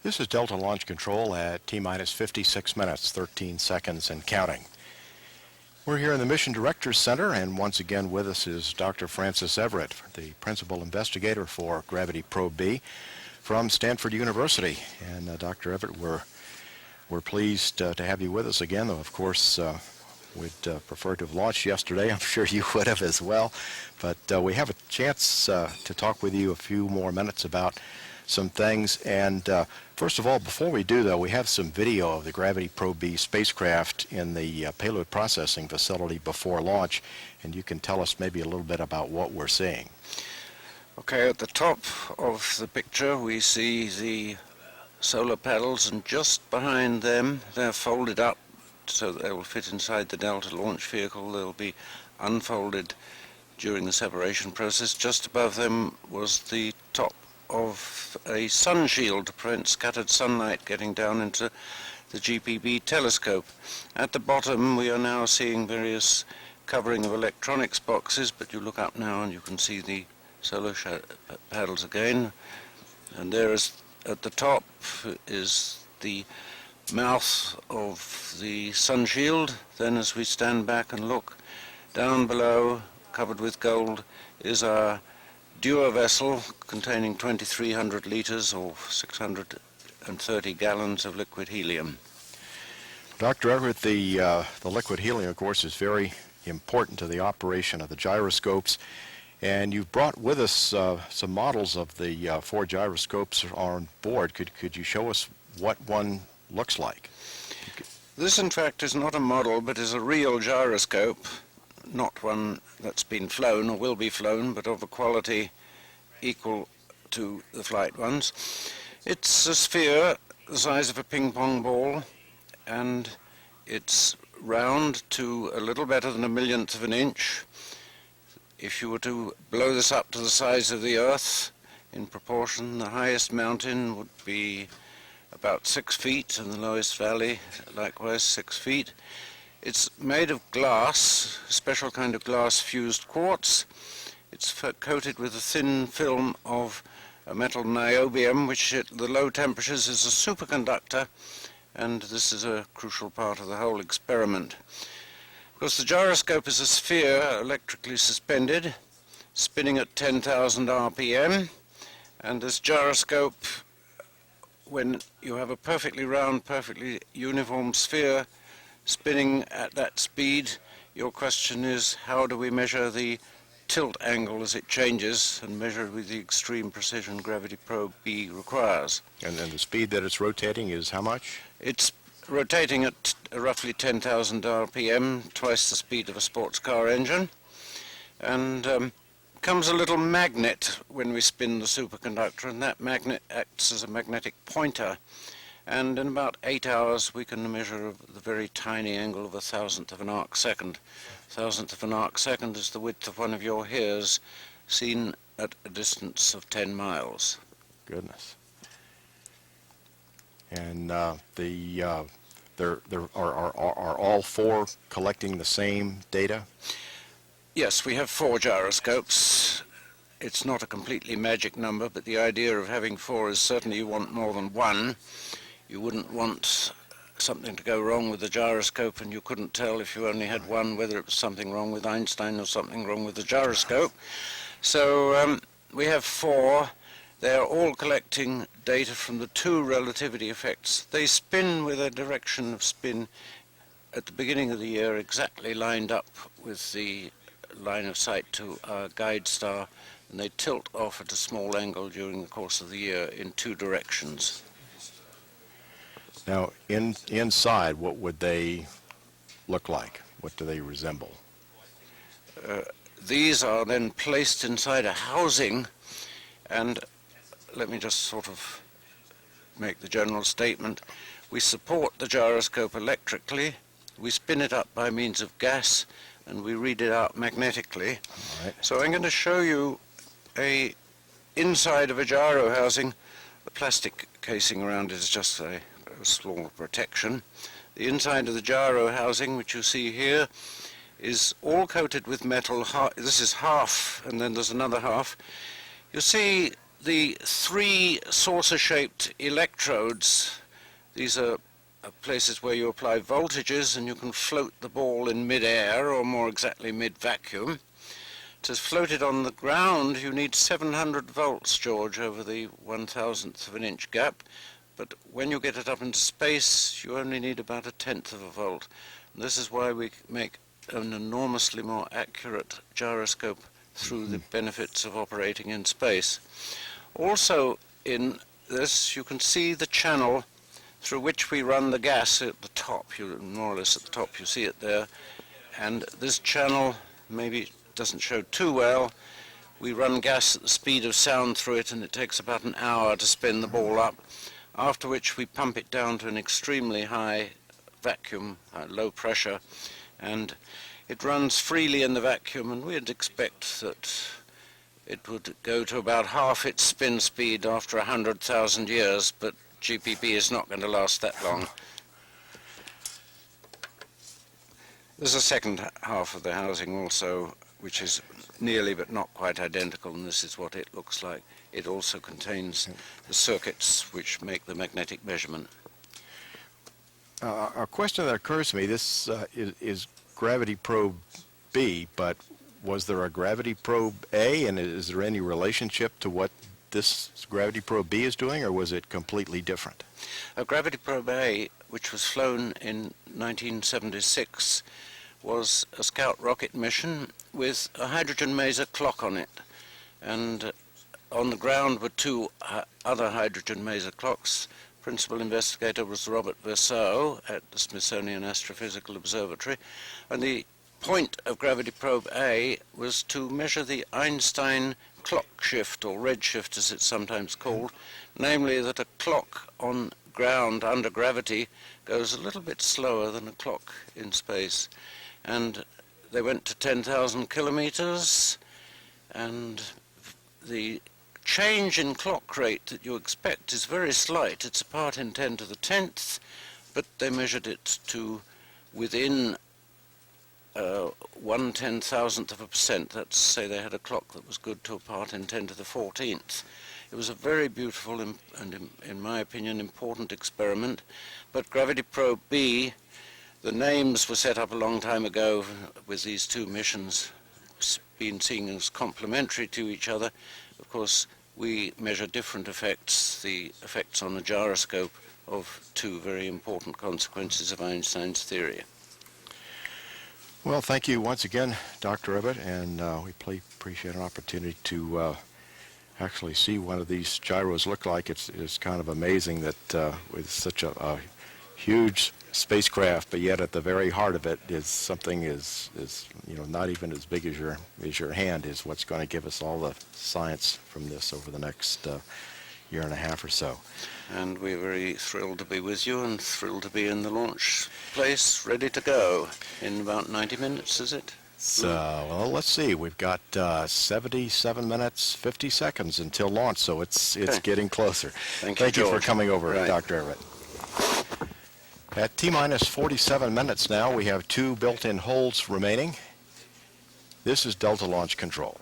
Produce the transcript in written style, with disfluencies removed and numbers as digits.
This is Delta Launch Control at T-minus 56 minutes, 13 seconds and counting. We're here in the Mission Directors Center, and once again with us is Dr. Francis Everitt, the Principal Investigator for Gravity Probe B from Stanford University. And Dr. Everitt, we're pleased to have you with us again, though of course we'd prefer to have launched yesterday. I'm sure you would have as well. But we have a chance to talk with you a few more minutes about some things. And first of all, before we do, though, we have some video of the Gravity Probe B spacecraft in the payload processing facility before launch, and you can tell us maybe a little bit about what we're seeing. Okay, at the top of the picture we see the solar panels, and just behind them they're folded up so that they will fit inside the Delta launch vehicle. They'll be unfolded during the separation process. Just above them was the top of a sun shield to prevent scattered sunlight getting down into the GP-B telescope. At the bottom we are now seeing various covering of electronics boxes, but you look up now and you can see the solar paddles again. And there is, at the top is the mouth of the sun shield. Then as we stand back and look down below, covered with gold, is our Diller vessel containing 2,300 liters or 630 gallons of liquid helium. Dr. Everitt, the liquid helium, of course, is very important to the operation of the gyroscopes, and you've brought with us some models of the 4 gyroscopes on board. Could you show us what one looks like? This, in fact, is not a model, but is a real gyroscope. Not one that's been flown or will be flown, but of a quality equal to the flight ones. It's a sphere the size of a ping pong ball, and it's round to a little better than a millionth of an inch. If you were to blow this up to the size of the Earth, in proportion, the highest mountain would be about 6 feet, and the lowest valley likewise 6 feet. It's made of glass, a special kind of glass-fused quartz. It's coated with a thin film of a metal niobium, which at the low temperatures is a superconductor, and this is a crucial part of the whole experiment. Because the gyroscope is a sphere electrically suspended, spinning at 10,000 RPM, and this gyroscope, when you have a perfectly round, perfectly uniform sphere spinning at that speed, your question is, how do we measure the tilt angle as it changes, and measure it with the extreme precision Gravity Probe B requires. And then the speed that it's rotating is how much? It's rotating at roughly 10,000 RPM, twice the speed of a sports car engine, and comes a little magnet when we spin the superconductor, and that magnet acts as a magnetic pointer. And in about 8 hours we can measure the very tiny angle of 1,000th of an arc second. 1,000th of an arc second is the width of one of your hairs, seen at a distance of 10 miles. Goodness. And are all 4 collecting the same data? Yes, we have 4 gyroscopes. It's not a completely magic number, but the idea of having 4 is certainly you want more than 1. You wouldn't want something to go wrong with the gyroscope and you couldn't tell if you only had 1 whether it was something wrong with Einstein or something wrong with the gyroscope. So we have 4. They're all collecting data from the 2 relativity effects. They spin with a direction of spin at the beginning of the year exactly lined up with the line of sight to our guide star, and they tilt off at a small angle during the course of the year in 2 directions. Now, inside, what would they look like? What do they resemble? These are then placed inside a housing, and let me just sort of make the general statement. We support the gyroscope electrically, we spin it up by means of gas, and we read it out magnetically. All right. So I'm going to show you a inside of a gyro housing. The plastic casing around it is just a small protection. The inside of the gyro housing, which you see here, is all coated with metal. This is half, and then there's another half. You see the three saucer-shaped electrodes, these are places where you apply voltages and you can float the ball in mid-air, or more exactly mid-vacuum. To float it on the ground, you need 700 volts, George, over the 1,000th of an inch gap. But when you get it up into space, you only need about 1/10 of a volt. And this is why we make an enormously more accurate gyroscope through the benefits of operating in space. Also in this, you can see the channel through which we run the gas at the top. More or less at the top, you see it there. And this channel maybe doesn't show too well. We run gas at the speed of sound through it, and it takes about an hour to spin the ball up, after which we pump it down to an extremely high vacuum, low pressure, and it runs freely in the vacuum, and we'd expect that it would go to about half its spin speed after 100,000 years, but GP-B is not going to last that long. There's a second half of the housing also, which is nearly but not quite identical, and this is what it looks like. It also contains the circuits which make the magnetic measurement. A question that occurs to me, this is gravity probe B, but was there a gravity probe A, and is there any relationship to what this gravity probe B is doing, or was it completely different? A gravity probe A, which was flown in 1976, was a Scout rocket mission with a hydrogen maser clock on it, and on the ground were two other hydrogen maser clocks. Principal investigator was Robert Verseau at the Smithsonian Astrophysical Observatory, and the point of gravity probe A was to measure the Einstein clock shift, or redshift as it's sometimes called, namely that a clock on ground under gravity goes a little bit slower than a clock in space. And they went to 10,000 kilometers, and the change in clock rate that you expect is very slight. It's a part in 10 to the 10th, but they measured it to within 1/10,000th of a percent. That's to say they had a clock that was good to a part in 10 to the 14th. It was a very beautiful and, in my opinion, important experiment. But gravity probe B, the names were set up a long time ago with these two missions being seen as complementary to each other. Of course, we measure different effects, the effects on the gyroscope of two very important consequences of Einstein's theory. Well, thank you once again, Dr. Everitt, and we appreciate an opportunity to actually see one of these gyros look like. It's kind of amazing that with such a huge spacecraft, but yet at the very heart of it is something is not even as big as your hand, is what's going to give us all the science from this over the next year and a half or so. And we're very thrilled to be with you, and thrilled to be in the launch place, ready to go in about 90 minutes, is it? So, well, let's see. We've got 77 minutes, 50 seconds until launch, so it's getting closer. Thank you, for George. coming over, Right. Dr. Everitt. At T-minus 47 minutes now, we have 2 built-in holds remaining. This is Delta Launch Control.